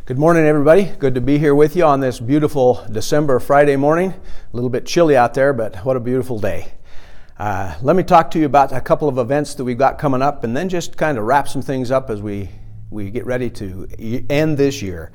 Good morning, everybody. Good to be here with you on this beautiful December Friday morning. A little bit chilly out there, but what a beautiful day. Let me talk to you about a couple of events that we've got coming up and then just kind of wrap some things up as we get ready to end this year.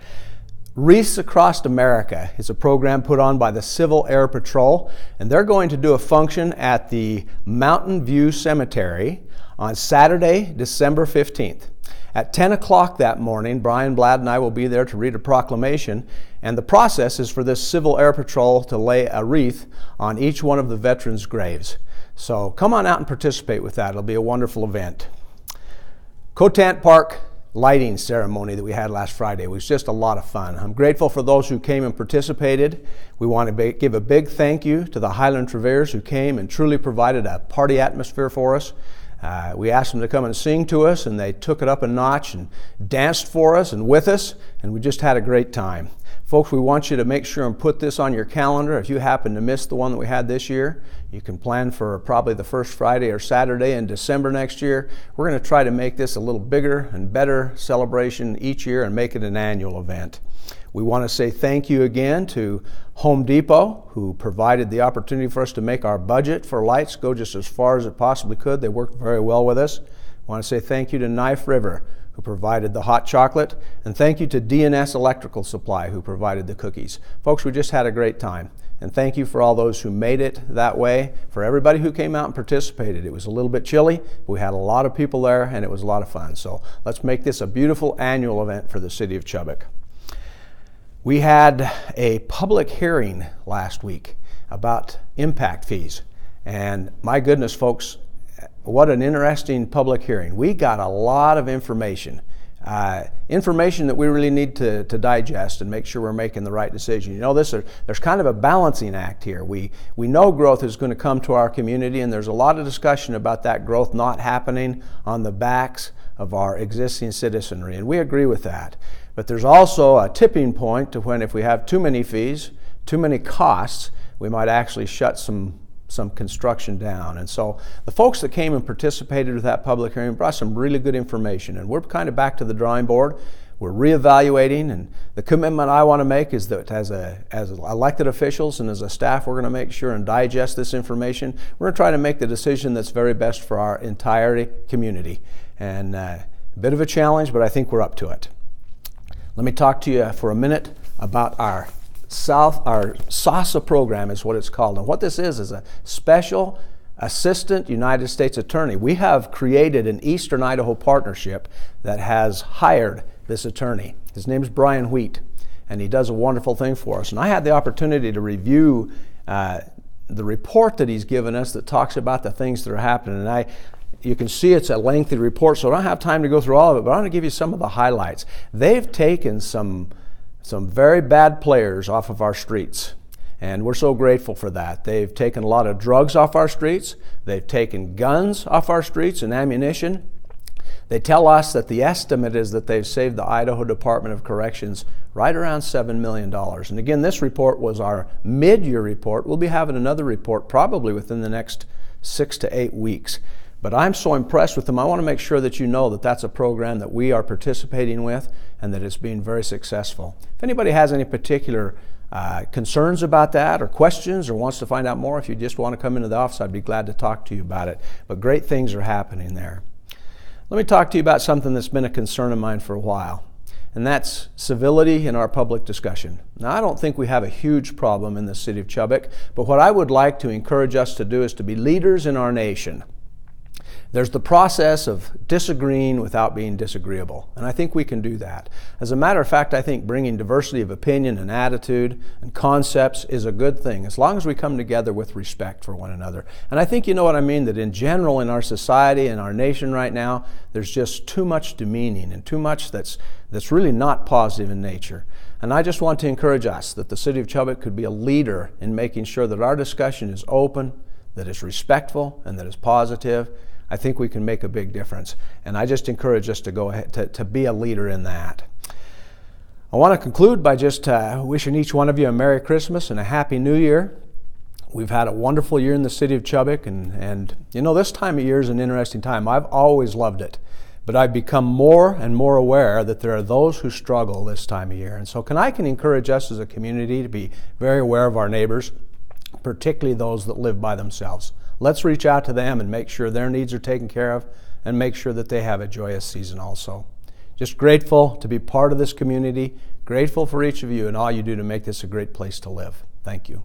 Wreaths Across America is a program put on by the Civil Air Patrol, and they're going to do a function at the Mountain View Cemetery on Saturday, December 15th. At 10 o'clock that morning, Brian Bladd and I will be there to read a proclamation, and the process is for this Civil Air Patrol to lay a wreath on each one of the veterans' graves. So come on out and participate with that. It'll be a wonderful event. Cotant Park lighting ceremony that we had last Friday was just a lot of fun. I'm grateful for those who came and participated. We want to give a big thank you to the Highland Traverse who came and truly provided a party atmosphere for us. We asked them to come and sing to us, and they took it up a notch and danced for us and with us, and we just had a great time. Folks, we want you to make sure and put this on your calendar. If you happen to miss the one that we had this year, you can plan for probably the first Friday or Saturday in December next year. We're going to try to make this a little bigger and better celebration each year and make it an annual event. We want to say thank you again to Home Depot, who provided the opportunity for us to make our budget for lights go just as far as it possibly could. They worked very well with us. I want to say thank you to Knife River, who provided the hot chocolate, and thank you to D&S Electrical Supply, who provided the cookies. Folks, we just had a great time, and thank you for all those who made it that way, for everybody who came out and participated. It was a little bit chilly, but we had a lot of people there, and it was a lot of fun. So let's make this a beautiful annual event for the city of Chubbuck. We had a public hearing last week about impact fees, and my goodness, folks, what an interesting public hearing. We got a lot of information that we really need to digest and make sure we're making the right decision. You know, there's kind of a balancing act here. We know growth is going to come to our community, and there's a lot of discussion about that growth not happening on the backs of our existing citizenry, and we agree with that. But there's also a tipping point to when if we have too many fees, too many costs, we might actually shut some construction down. And so the folks that came and participated with that public hearing brought some really good information, and we're kind of back to the drawing board. We're reevaluating, and the commitment I want to make is that as elected officials and as a staff, we're going to make sure and digest this information. We're going to try to make the decision that's very best for our entire community. And a bit of a challenge, but I think we're up to it. Let me talk to you for a minute about our SASA program is what it's called. And what this is a Special Assistant United States Attorney. We have created an Eastern Idaho partnership that has hired this attorney. His name is Brian Wheat, and he does a wonderful thing for us. And I had the opportunity to review the report that he's given us that talks about the things that are happening. And you can see it's a lengthy report, so I don't have time to go through all of it, but I want to give you some of the highlights. They've taken some very bad players off of our streets, and we're so grateful for that. They've taken a lot of drugs off our streets. They've taken guns off our streets and ammunition. They tell us that the estimate is that they've saved the Idaho Department of Corrections right around $7 million. And again, this report was our mid-year report. We'll be having another report probably within the next 6 to 8 weeks. But I'm so impressed with them. I want to make sure that you know that that's a program that we are participating with and that it's being very successful. If anybody has any particular concerns about that or questions or wants to find out more, if you just want to come into the office, I'd be glad to talk to you about it. But great things are happening there. Let me talk to you about something that's been a concern of mine for a while, and that's civility in our public discussion. Now, I don't think we have a huge problem in the city of Chubbuck, but what I would like to encourage us to do is to be leaders in our nation. There's the process of disagreeing without being disagreeable, and I think we can do that. As a matter of fact, I think bringing diversity of opinion and attitude and concepts is a good thing, as long as we come together with respect for one another. And I think you know what I mean, that in general in our society and our nation right now, there's just too much demeaning and too much that's really not positive in nature. And I just want to encourage us that the city of Chubbuck could be a leader in making sure that our discussion is open, that it's respectful, and that it's positive. I think we can make a big difference. And I just encourage us to go ahead to be a leader in that. I want to conclude by just wishing each one of you a Merry Christmas and a Happy New Year. We've had a wonderful year in the city of Chubbuck, and you know, this time of year is an interesting time. I've always loved it but I've become more and more aware that there are those who struggle this time of year. And so I can encourage us as a community to be very aware of our neighbors, particularly those that live by themselves. Let's reach out to them and make sure their needs are taken care of and make sure that they have a joyous season also. Just grateful to be part of this community, grateful for each of you and all you do to make this a great place to live. Thank you.